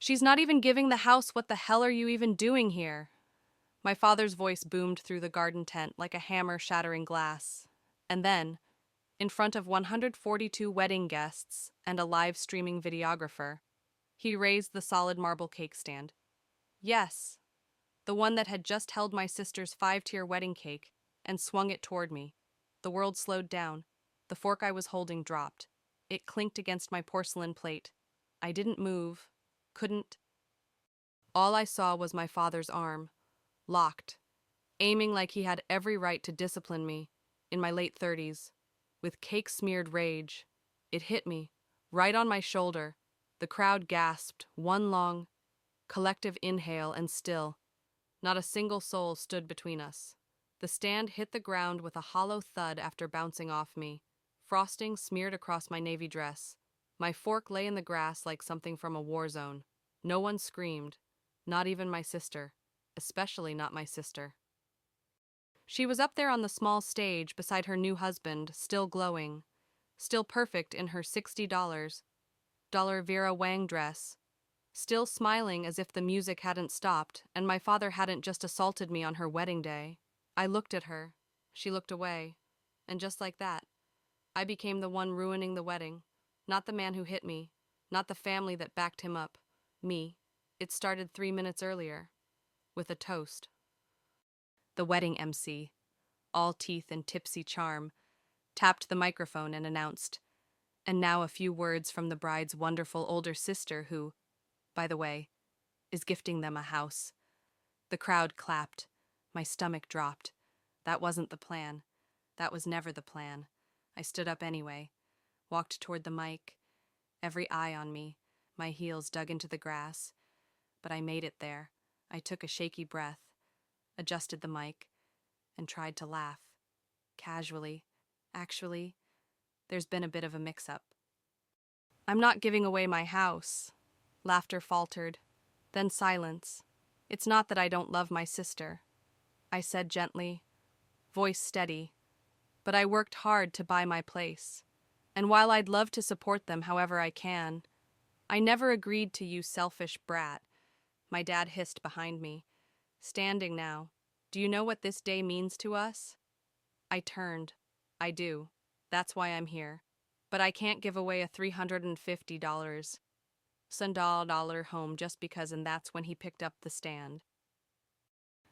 She's not even giving the house. What the hell are you even doing here? My father's voice boomed through the garden tent like a hammer shattering glass. And then, in front of 142 wedding guests and a live streaming videographer, he raised the solid marble cake stand. Yes, the one that had just held my sister's 5-tier wedding cake, and swung it toward me. The world slowed down. The fork I was holding dropped. It clinked against my porcelain plate. I didn't move, couldn't. All I saw was my father's arm, locked, aiming like he had every right to discipline me, in my late 30s. With cake-smeared rage, it hit me, right on my shoulder. The crowd gasped, one long, collective inhale, and still, not a single soul stood between us. The stand hit the ground with a hollow thud after bouncing off me. Frosting smeared across my navy dress. My fork lay in the grass like something from a war zone. No one screamed, not even my sister, especially not my sister. She was up there on the small stage beside her new husband, still glowing, still perfect in her $60 Vera Wang dress, still smiling as if the music hadn't stopped and my father hadn't just assaulted me on her wedding day. I looked at her. She looked away. And just like that, I became the one ruining the wedding. Not the man who hit me. Not the family that backed him up. Me. It started 3 minutes earlier. With a toast. The wedding MC, all teeth and tipsy charm, tapped the microphone and announced, and now a few words from the bride's wonderful older sister who, by the way, is gifting them a house. The crowd clapped. My stomach dropped. That wasn't the plan. That was never the plan. I stood up anyway, walked toward the mic, every eye on me, my heels dug into the grass. But I made it there. I took a shaky breath, adjusted the mic, and tried to laugh. Casually. Actually, there's been a bit of a mix-up. I'm not giving away my house. Laughter faltered. Then silence. It's not that I don't love my sister, I said gently, voice steady, but I worked hard to buy my place. And while I'd love to support them however I can, I never agreed to you selfish brat, my dad hissed behind me. Standing now, do you know what this day means to us? I turned. I do. That's why I'm here. But I can't give away a $350 Sundal home just because, and that's when he picked up the stand.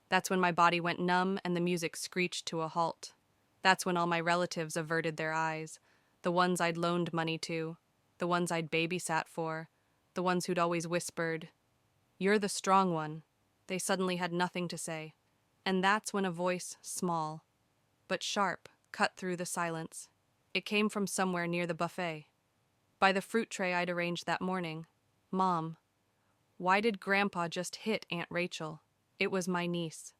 That's when my body went numb and the music screeched to a halt. That's when all my relatives averted their eyes, the ones I'd loaned money to, the ones I'd babysat for, the ones who'd always whispered, "You're the strong one." They suddenly had nothing to say. And that's when a voice, small, but sharp, cut through the silence. It came from somewhere near the buffet. By the fruit tray I'd arranged that morning. Mom, why did Grandpa just hit Aunt Rachel? It was my niece.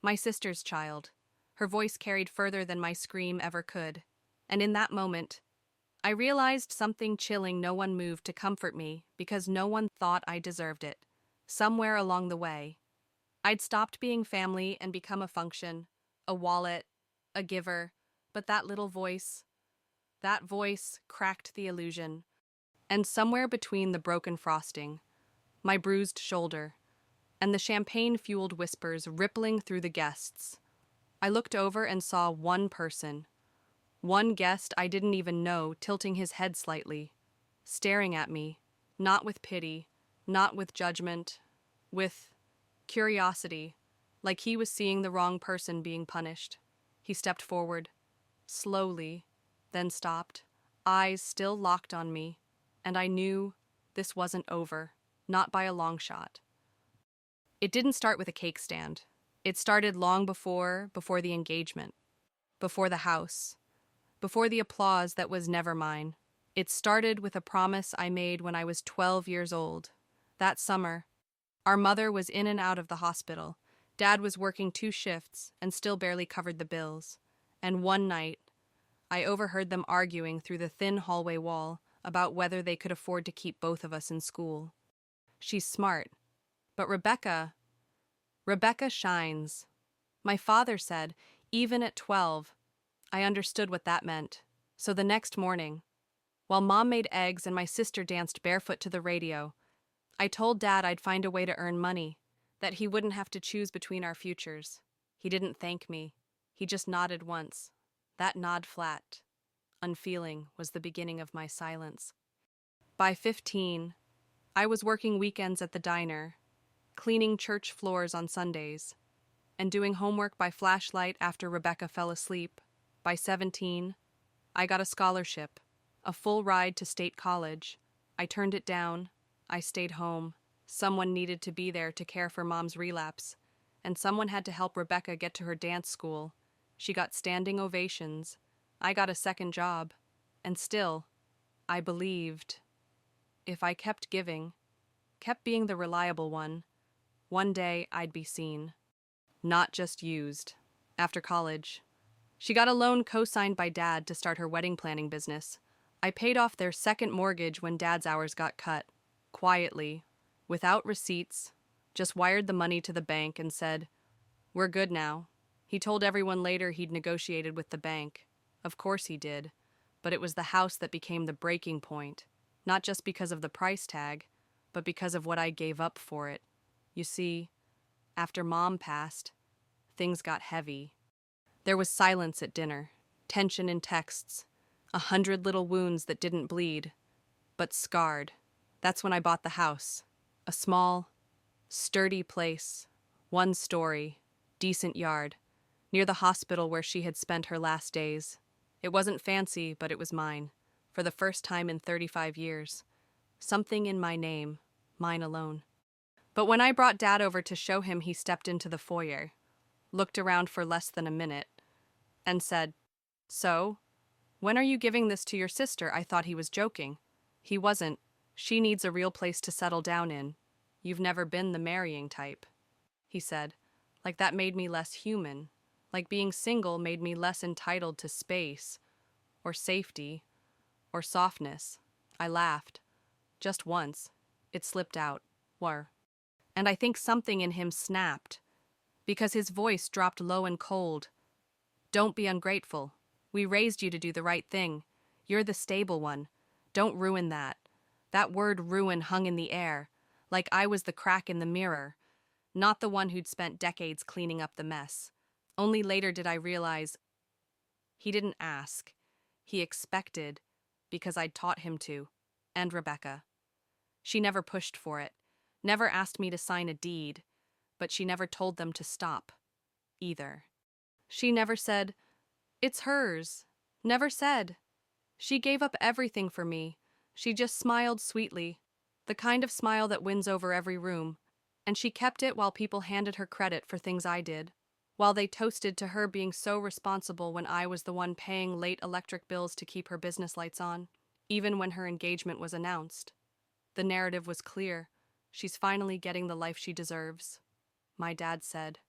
My sister's child. Her voice carried further than my scream ever could. And in that moment, I realized something chilling. No one moved to comfort me because no one thought I deserved it. Somewhere along the way, I'd stopped being family and become a function, a wallet, a giver, but that little voice, that voice cracked the illusion. And somewhere between the broken frosting, my bruised shoulder, and the champagne-fueled whispers rippling through the guests, I looked over and saw one person, one guest I didn't even know, tilting his head slightly, staring at me, not with pity, not with judgment, with curiosity, like he was seeing the wrong person being punished. He stepped forward, slowly, then stopped, eyes still locked on me, and I knew this wasn't over, not by a long shot. It didn't start with a cake stand. It started long before the engagement, before the house, before the applause that was never mine. It started with a promise I made when I was 12 years old. That summer, our mother was in and out of the hospital. Dad was working 2 shifts and still barely covered the bills. And one night, I overheard them arguing through the thin hallway wall about whether they could afford to keep both of us in school. She's smart, but Rebecca shines. My father said, even at 12, I understood what that meant. So the next morning, while Mom made eggs and my sister danced barefoot to the radio, I told Dad I'd find a way to earn money, that he wouldn't have to choose between our futures. He didn't thank me. He just nodded once. That nod flat, unfeeling, was the beginning of my silence. By 15, I was working weekends at the diner, cleaning church floors on Sundays, and doing homework by flashlight after Rebecca fell asleep. By 17, I got a scholarship, a full ride to state college. I turned it down. I stayed home. Someone needed to be there to care for Mom's relapse, and someone had to help Rebecca get to her dance school. She got standing ovations. I got a second job. And still, I believed. If I kept giving, kept being the reliable one day I'd be seen. Not just used. After college, she got a loan co-signed by Dad to start her wedding planning business. I paid off their second mortgage when Dad's hours got cut. Quietly, without receipts, just wired the money to the bank and said, "We're good now." He told everyone later he'd negotiated with the bank. Of course he did, but it was the house that became the breaking point, not just because of the price tag, but because of what I gave up for it. You see, after Mom passed, things got heavy. There was silence at dinner, tension in texts, 100 little wounds that didn't bleed, but scarred. That's when I bought the house. A small, sturdy place, one story, decent yard, near the hospital where she had spent her last days. It wasn't fancy, but it was mine, for the first time in 35 years. Something in my name, mine alone. But when I brought Dad over to show him, he stepped into the foyer, looked around for less than a minute, and said, "So, when are you giving this to your sister?" I thought he was joking. He wasn't. "She needs a real place to settle down in. You've never been the marrying type," he said. Like that made me less human. Like being single made me less entitled to space, or safety, or softness. I laughed. Just once. It slipped out. Were. And I think something in him snapped, because his voice dropped low and cold. "Don't be ungrateful. We raised you to do the right thing. You're the stable one. Don't ruin that." That word ruin hung in the air, like I was the crack in the mirror, not the one who'd spent decades cleaning up the mess. Only later did I realize he didn't ask. He expected, because I'd taught him to. And Rebecca. She never pushed for it, never asked me to sign a deed, but she never told them to stop, either. She never said, "It's hers." Never said. She gave up everything for me. She just smiled sweetly, the kind of smile that wins over every room, and she kept it while people handed her credit for things I did, while they toasted to her being so responsible when I was the one paying late electric bills to keep her business lights on, even when her engagement was announced. The narrative was clear. She's finally getting the life she deserves, my dad said.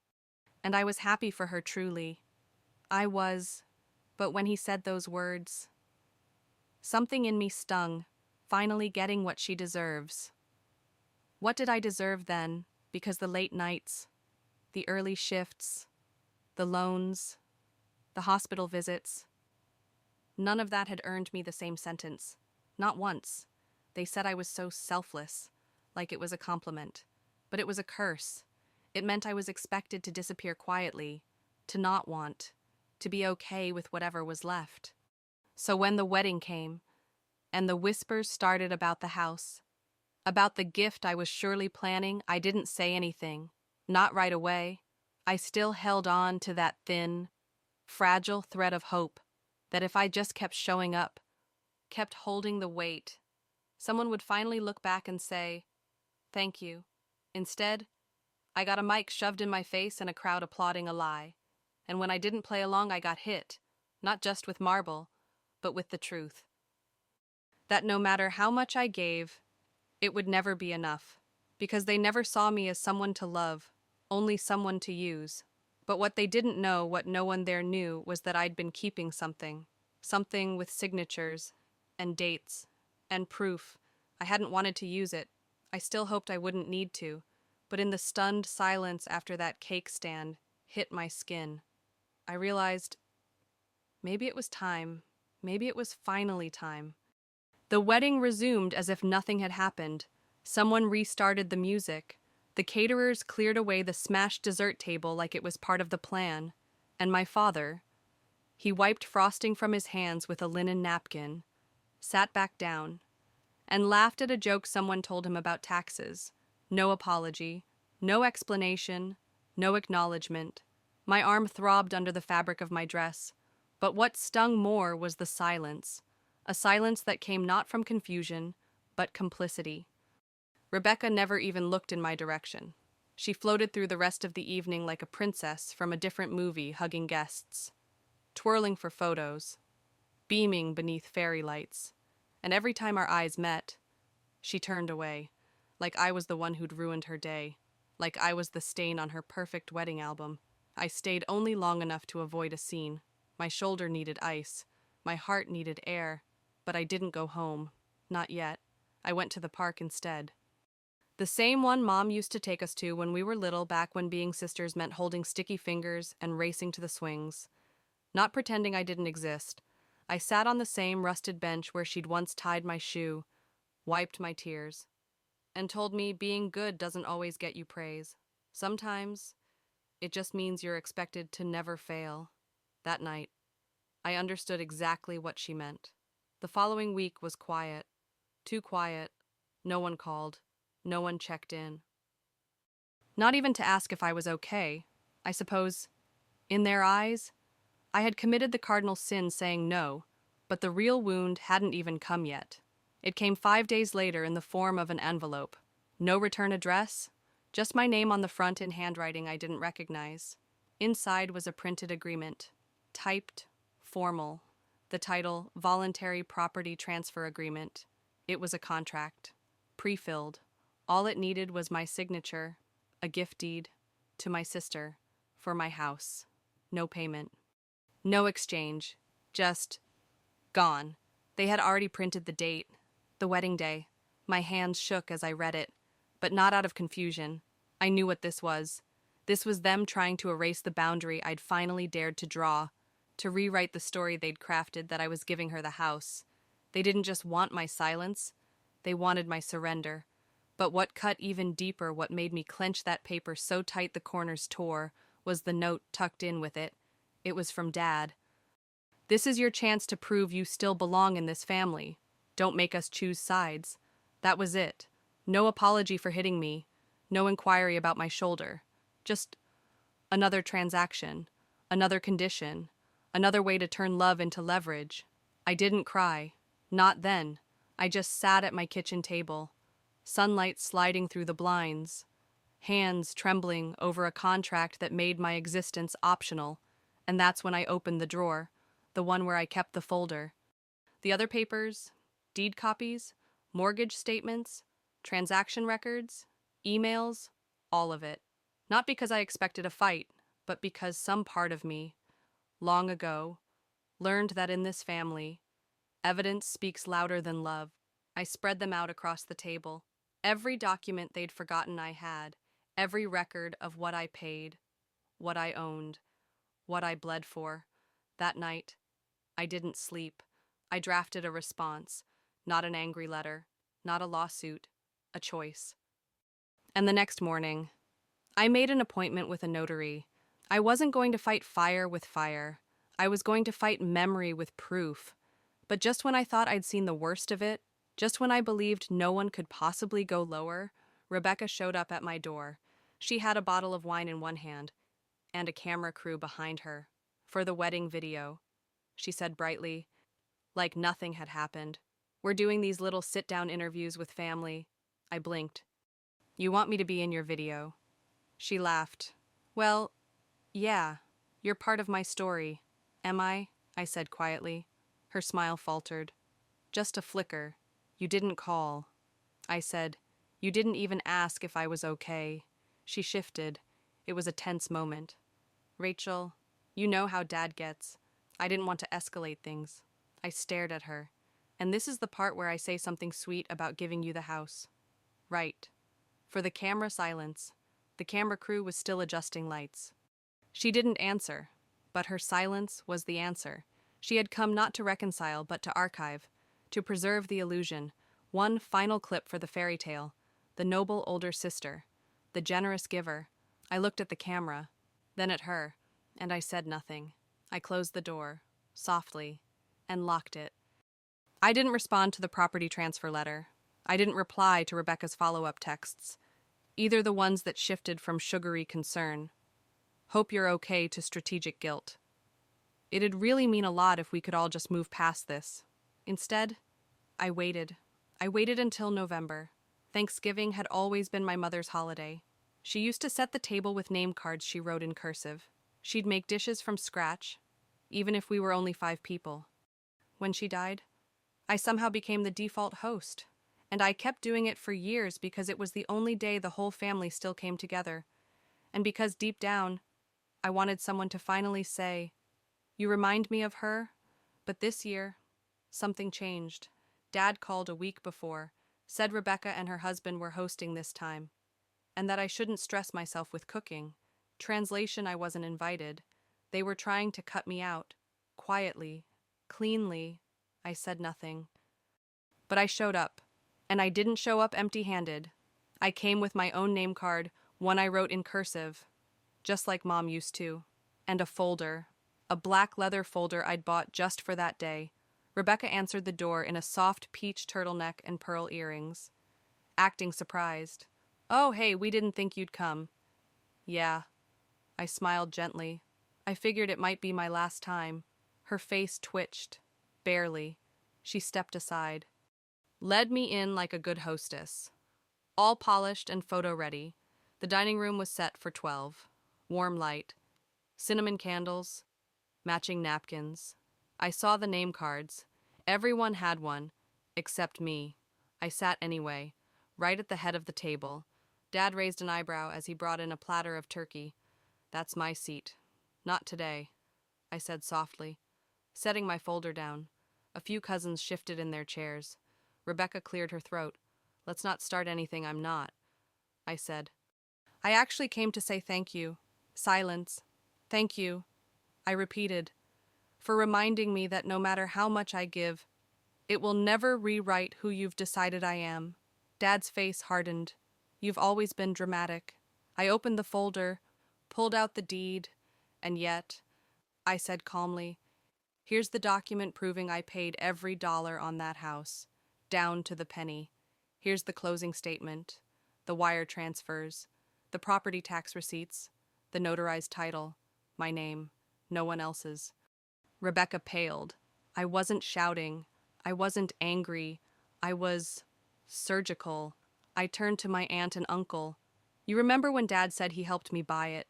And I was happy for her, truly. I was, but when he said those words, something in me stung, finally getting what she deserves. What did I deserve then? Because the late nights, the early shifts, the loans, the hospital visits, none of that had earned me the same sentence. Not once. They said I was so selfless, like it was a compliment. But it was a curse. It meant I was expected to disappear quietly, to not want, to be okay with whatever was left. So when the wedding came, and the whispers started about the house, about the gift I was surely planning, I didn't say anything. Not right away. I still held on to that thin, fragile thread of hope that if I just kept showing up, kept holding the weight, someone would finally look back and say, "Thank you." Instead, I got a mic shoved in my face and a crowd applauding a lie. And when I didn't play along, I got hit, not just with marble, but with the truth. That no matter how much I gave, it would never be enough, because they never saw me as someone to love, only someone to use. But what they didn't know, what no one there knew, was that I'd been keeping something with signatures, and dates, and proof. I hadn't wanted to use it. I still hoped I wouldn't need to, but in the stunned silence after that cake stand hit my skin, I realized maybe it was time. Maybe it was finally time. The wedding resumed as if nothing had happened. Someone restarted the music. The caterers cleared away the smashed dessert table like it was part of the plan. And my father, he wiped frosting from his hands with a linen napkin, sat back down, and laughed at a joke someone told him about taxes. No apology, no explanation, no acknowledgement. My arm throbbed under the fabric of my dress, but what stung more was the silence, a silence that came not from confusion, but complicity. Rebecca never even looked in my direction. She floated through the rest of the evening like a princess from a different movie, hugging guests, twirling for photos, beaming beneath fairy lights. And every time our eyes met, she turned away, like I was the one who'd ruined her day, like I was the stain on her perfect wedding album. I stayed only long enough to avoid a scene. My shoulder needed ice, my heart needed air, but I didn't go home. Not yet. I went to the park instead. The same one Mom used to take us to when we were little, back when being sisters meant holding sticky fingers and racing to the swings. Not pretending I didn't exist, I sat on the same rusted bench where she'd once tied my shoe, wiped my tears, and told me being good doesn't always get you praise. Sometimes it just means you're expected to never fail. That night, I understood exactly what she meant. The following week was quiet. Too quiet. No one called. No one checked in. Not even to ask if I was okay. I suppose, in their eyes, I had committed the cardinal sin saying no, but the real wound hadn't even come yet. It came 5 days later in the form of an envelope. No return address, just my name on the front in handwriting I didn't recognize. Inside was a printed agreement, typed, formal, the title Voluntary Property Transfer Agreement. It was a contract, pre-filled. All it needed was my signature, a gift deed, to my sister, for my house. No payment. No exchange. Just gone. They had already printed the date, the wedding day. My hands shook as I read it, but not out of confusion. I knew what this was. This was them trying to erase the boundary I'd finally dared to draw, to rewrite the story they'd crafted that I was giving her the house. They didn't just want my silence, they wanted my surrender. But what cut even deeper, what made me clench that paper so tight the corners tore, was the note tucked in with it. It was from Dad. This is your chance to prove you still belong in this family. Don't make us choose sides. That was it. No apology for hitting me. No inquiry about my shoulder. Just another transaction. Another condition. Another way to turn love into leverage. I didn't cry. Not then. I just sat at my kitchen table. Sunlight sliding through the blinds. Hands trembling over a contract that made my existence optional. And that's when I opened the drawer. The one where I kept the folder. The other papers, deed copies, mortgage statements, transaction records, emails, all of it. Not because I expected a fight, but because some part of me, long ago, learned that in this family, evidence speaks louder than love. I spread them out across the table. Every document they'd forgotten I had, every record of what I paid, what I owned, what I bled for. That night, I didn't sleep. I drafted a response, not an angry letter, not a lawsuit, a choice. And the next morning, I made an appointment with a notary. I wasn't going to fight fire with fire. I was going to fight memory with proof. But just when I thought I'd seen the worst of it, just when I believed no one could possibly go lower, Rebecca showed up at my door. She had a bottle of wine in one hand and a camera crew behind her. For the wedding video, she said brightly, like nothing had happened. We're doing these little sit-down interviews with family. I blinked. You want me to be in your video? She laughed. Well, yeah, you're part of my story. Am I? I said quietly. Her smile faltered. Just a flicker. You didn't call. I said, you didn't even ask if I was okay. She shifted. It was a tense moment. Rachel, you know how Dad gets. I didn't want to escalate things. I stared at her. And this is the part where I say something sweet about giving you the house. Right. For the camera silence, the camera crew was still adjusting lights. She didn't answer, but her silence was the answer. She had come not to reconcile, but to archive, to preserve the illusion. One final clip for the fairy tale. the noble older sister, the generous giver. I looked at the camera, then at her, and I said nothing. I closed the door, softly, and locked it. I didn't respond to the property transfer letter. I didn't reply to Rebecca's follow-up texts, either the ones that shifted from sugary concern, hope you're okay, to strategic guilt. It'd really mean a lot if we could all just move past this. Instead, I waited. I waited until November. Thanksgiving had always been my mother's holiday. She used to set the table with name cards she wrote in cursive. She'd make dishes from scratch, even if we were only 5 people. When she died, I somehow became the default host, and I kept doing it for years because it was the only day the whole family still came together, and because deep down, I wanted someone to finally say, "You remind me of her," but this year, something changed. Dad called a week before, said Rebecca and her husband were hosting this time, and that I shouldn't stress myself with cooking. Translation: I wasn't invited. They were trying to cut me out. Quietly, cleanly, I said nothing. But I showed up, and I didn't show up empty-handed. I came with my own name card, one I wrote in cursive, just like Mom used to, and a folder, a black leather folder I'd bought just for that day. Rebecca answered the door in a soft peach turtleneck and pearl earrings, acting surprised. "Oh, hey, we didn't think you'd come." "Yeah." I smiled gently. I figured it might be my last time. Her face twitched. Barely. She stepped aside. Led me in like a good hostess. All polished and photo-ready. The dining room was set for 12. Warm light. Cinnamon candles. Matching napkins. I saw the name cards. Everyone had one, except me. I sat anyway, right at the head of the table. Dad raised an eyebrow as he brought in a platter of turkey. "That's my seat." "Not today," I said softly, setting my folder down. A few cousins shifted in their chairs. Rebecca cleared her throat. "Let's not start anything I'm not," I said. "I actually came to say thank you." Silence. "Thank you," I repeated, "for reminding me that no matter how much I give, it will never rewrite who you've decided I am." Dad's face hardened. "You've always been dramatic." I opened the folder, pulled out the deed, and yet, I said calmly, "Here's the document proving I paid every dollar on that house, down to the penny. Here's the closing statement, the wire transfers, the property tax receipts, the notarized title, my name, no one else's." Rebecca paled. I wasn't shouting. I wasn't angry. I was surgical. I turned to my aunt and uncle. "You remember when Dad said he helped me buy it?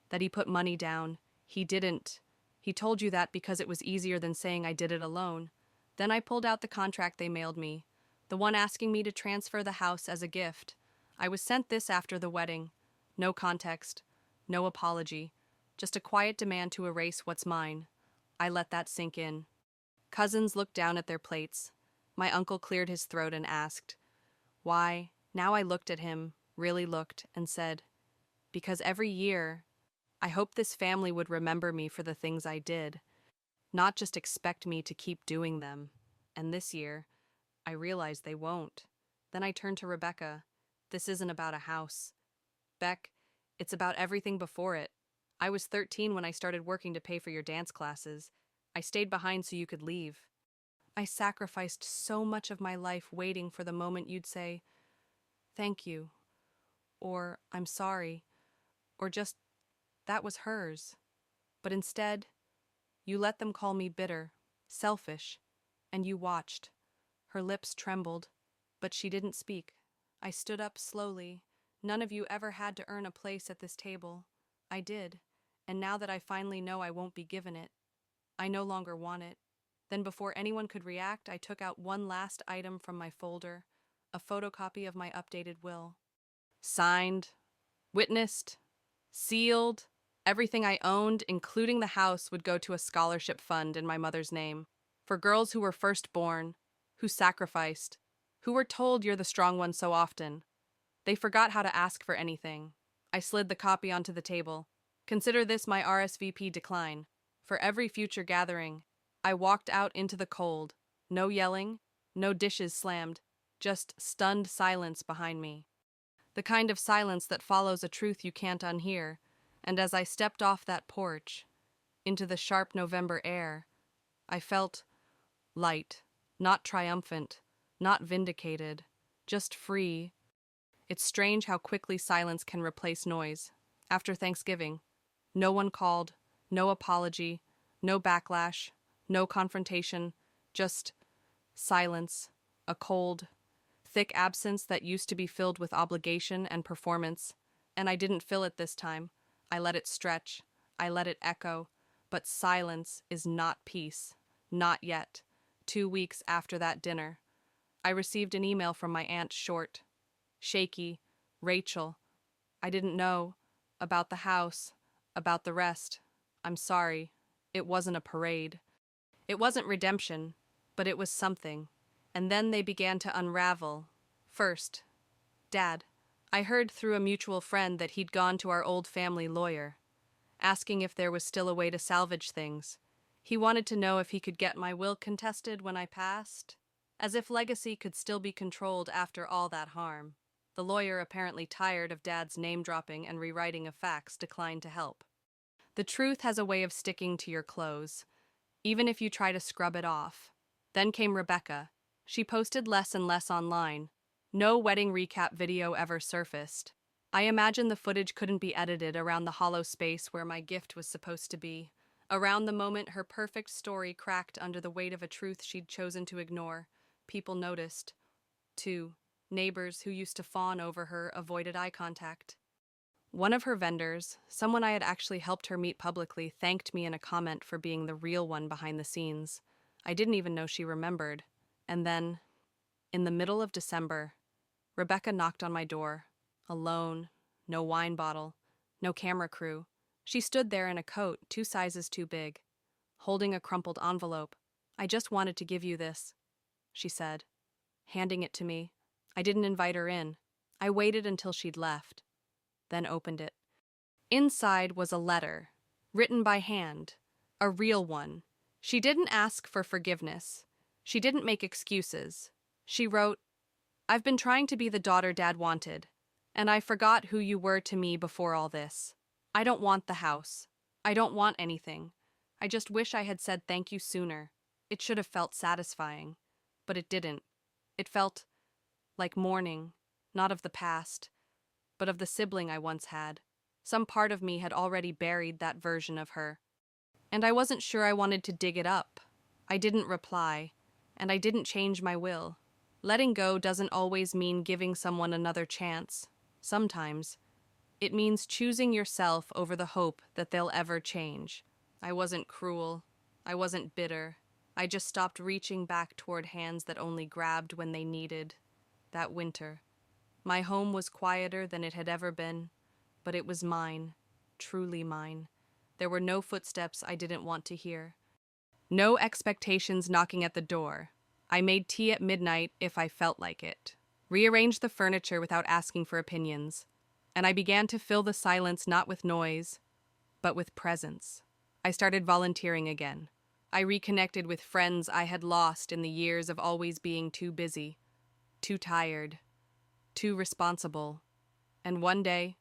That he put money down? He didn't. He told you that because it was easier than saying I did it alone." Then I pulled out the contract they mailed me, the one asking me to transfer the house as a gift. I was sent this after the wedding. No context, no apology, just a quiet demand to erase what's mine. I let that sink in. Cousins looked down at their plates. My uncle cleared his throat and asked, "Why?" Now I looked at him, really looked, and said, "Because every year, I hoped this family would remember me for the things I did, not just expect me to keep doing them. And this year, I realized they won't." Then I turned to Rebecca. "This isn't about a house, Beck, it's about everything before it. I was 13 when I started working to pay for your dance classes. I stayed behind so you could leave. I sacrificed so much of my life waiting for the moment you'd say, 'Thank you,' or 'I'm sorry,' or just, 'That was hers.' But instead, you let them call me bitter, selfish, and you watched." Her lips trembled, but she didn't speak. I stood up slowly. "None of you ever had to earn a place at this table. I did, and now that I finally know I won't be given it, I no longer want it." Then before anyone could react, I took out one last item from my folder, a photocopy of my updated will. Signed, witnessed, sealed, everything I owned, including the house, would go to a scholarship fund in my mother's name, for girls who were firstborn, who sacrificed, who were told you're the strong one so often. They forgot how to ask for anything. I slid the copy onto the table. "Consider this my RSVP decline. For every future gathering." I walked out into the cold. No yelling, no dishes slammed, just stunned silence behind me. the kind of silence that follows a truth you can't unhear. And as I stepped off that porch, into the sharp November air, I felt light, not triumphant, not vindicated, just free. It's strange how quickly silence can replace noise. After Thanksgiving, no one called, no apology, no backlash, no confrontation, just silence, a cold, thick absence that used to be filled with obligation and performance. And I didn't fill it this time. I let it stretch. I let it echo. But silence is not peace. Not yet. 2 weeks after that dinner, I received an email from my Aunt Short. Shaky. Rachel. I didn't know. About the house. About the rest. I'm sorry. It wasn't a parade. It wasn't redemption, but it was something. And then they began to unravel. First, Dad. I heard through a mutual friend that he'd gone to our old family lawyer, asking if there was still a way to salvage things. He wanted to know if he could get my will contested when I passed, as if legacy could still be controlled after all that harm. The lawyer, apparently tired of Dad's name-dropping and rewriting of facts, declined to help. The truth has a way of sticking to your clothes, even if you try to scrub it off. Then came Rebecca. She posted less and less online. No wedding recap video ever surfaced. I imagine the footage couldn't be edited around the hollow space where my gift was supposed to be, around the moment her perfect story cracked under the weight of a truth she'd chosen to ignore. People noticed. Too. Neighbors who used to fawn over her avoided eye contact. One of her vendors, someone I had actually helped her meet publicly, thanked me in a comment for being the real one behind the scenes. I didn't even know she remembered. And then, in the middle of December, Rebecca knocked on my door. Alone, no wine bottle, no camera crew. She stood there in a coat 2 sizes too big, holding a crumpled envelope. "I just wanted to give you this," she said, handing it to me. I didn't invite her in. I waited until she'd left, then opened it. Inside was a letter, written by hand, a real one. She didn't ask for forgiveness. She didn't make excuses. She wrote, "I've been trying to be the daughter Dad wanted, and I forgot who you were to me before all this. I don't want the house. I don't want anything. I just wish I had said thank you sooner. It should have felt satisfying, but it didn't. It felt like mourning, not of the past, but of the sibling I once had. Some part of me had already buried that version of her. And I wasn't sure I wanted to dig it up. I didn't reply, and I didn't change my will. Letting go doesn't always mean giving someone another chance. Sometimes, it means choosing yourself over the hope that they'll ever change. I wasn't cruel. I wasn't bitter. I just stopped reaching back toward hands that only grabbed when they needed. That winter, my home was quieter than it had ever been, but it was mine, truly mine. There were no footsteps I didn't want to hear. No expectations knocking at the door. I made tea at midnight if I felt like it, rearranged the furniture without asking for opinions, and I began to fill the silence not with noise, but with presence. I started volunteering again. I reconnected with friends I had lost in the years of always being too busy, too tired, too responsible. And one day,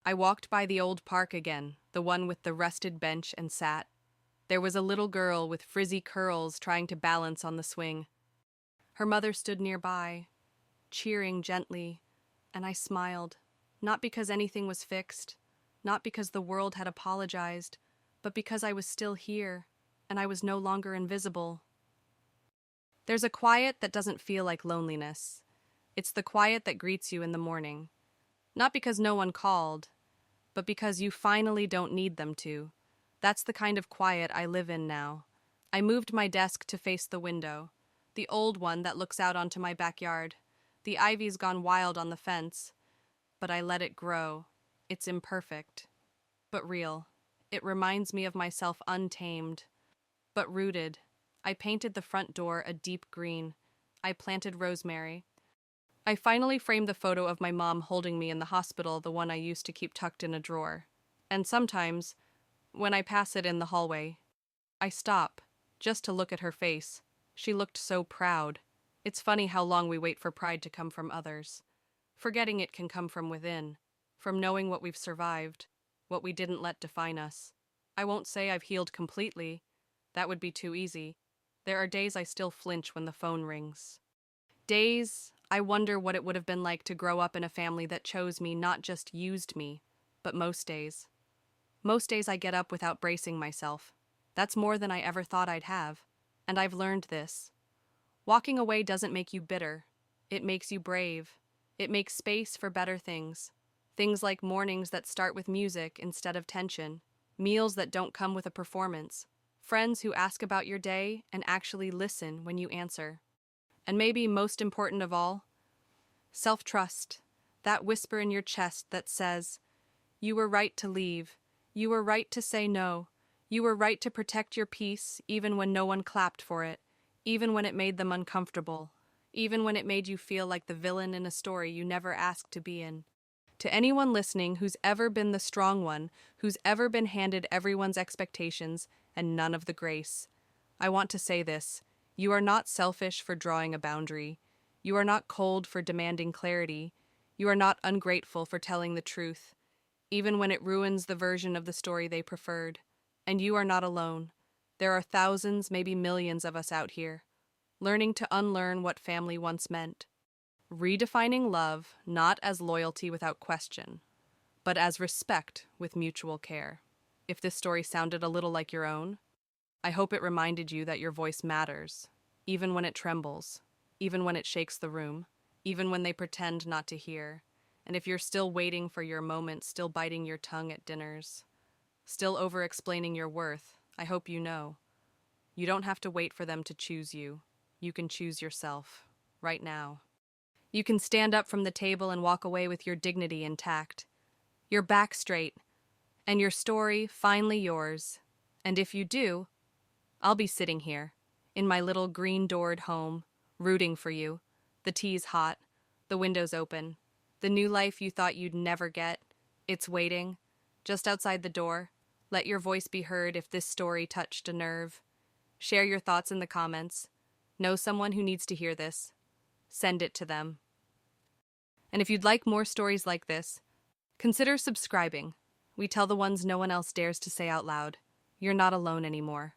I walked by the old park again, the one with the rusted bench, and sat. There was a little girl with frizzy curls trying to balance on the swing. Her mother stood nearby, cheering gently, and I smiled, not because anything was fixed, not because the world had apologized, but because I was still here, and I was no longer invisible. There's a quiet that doesn't feel like loneliness. It's the quiet that greets you in the morning. Not because no one called, but because you finally don't need them to. That's the kind of quiet I live in now. I moved my desk to face the window, the old one that looks out onto my backyard. The ivy's gone wild on the fence, but I let it grow. It's imperfect, but real. It reminds me of myself untamed, but rooted. I painted the front door a deep green. I planted rosemary. I finally framed the photo of my mom holding me in the hospital, the one I used to keep tucked in a drawer. And sometimes, when I pass it in the hallway, I stop, just to look at her face. She looked so proud. It's funny how long we wait for pride to come from others. Forgetting it can come from within, from knowing what we've survived, what we didn't let define us. I won't say I've healed completely. That would be too easy. There are days I still flinch when the phone rings. Days I wonder what it would have been like to grow up in a family that chose me, not just used me, but most days. Most days I get up without bracing myself. That's more than I ever thought I'd have. And I've learned this. Walking away doesn't make you bitter. It makes you brave. It makes space for better things. Things like mornings that start with music instead of tension, meals that don't come with a performance, friends who ask about your day and actually listen when you answer. And maybe most important of all, self-trust, that whisper in your chest that says, "You were right to leave. You were right to say no. You were right to protect your peace even when no one clapped for it, even when it made them uncomfortable, even when it made you feel like the villain in a story you never asked to be in." To anyone listening who's ever been the strong one, who's ever been handed everyone's expectations and none of the grace, I want to say this. You are not selfish for drawing a boundary. You are not cold for demanding clarity. You are not ungrateful for telling the truth, even when it ruins the version of the story they preferred. And you are not alone. There are thousands, maybe millions of us out here, learning to unlearn what family once meant. Redefining love not as loyalty without question, but as respect with mutual care. If this story sounded a little like your own, I hope it reminded you that your voice matters, even when it trembles, even when it shakes the room, even when they pretend not to hear. And if you're still waiting for your moment, still biting your tongue at dinners, still over-explaining your worth, I hope you know. You don't have to wait for them to choose you. You can choose yourself, right now. You can stand up from the table and walk away with your dignity intact, your back straight, and your story finally yours. And if you do, I'll be sitting here, in my little green-doored home, rooting for you. The tea's hot, the window's open. The new life you thought you'd never get, it's waiting, just outside the door. Let your voice be heard if this story touched a nerve. Share your thoughts in the comments. Know someone who needs to hear this. Send it to them. And if you'd like more stories like this, consider subscribing. We tell the ones no one else dares to say out loud. You're not alone anymore.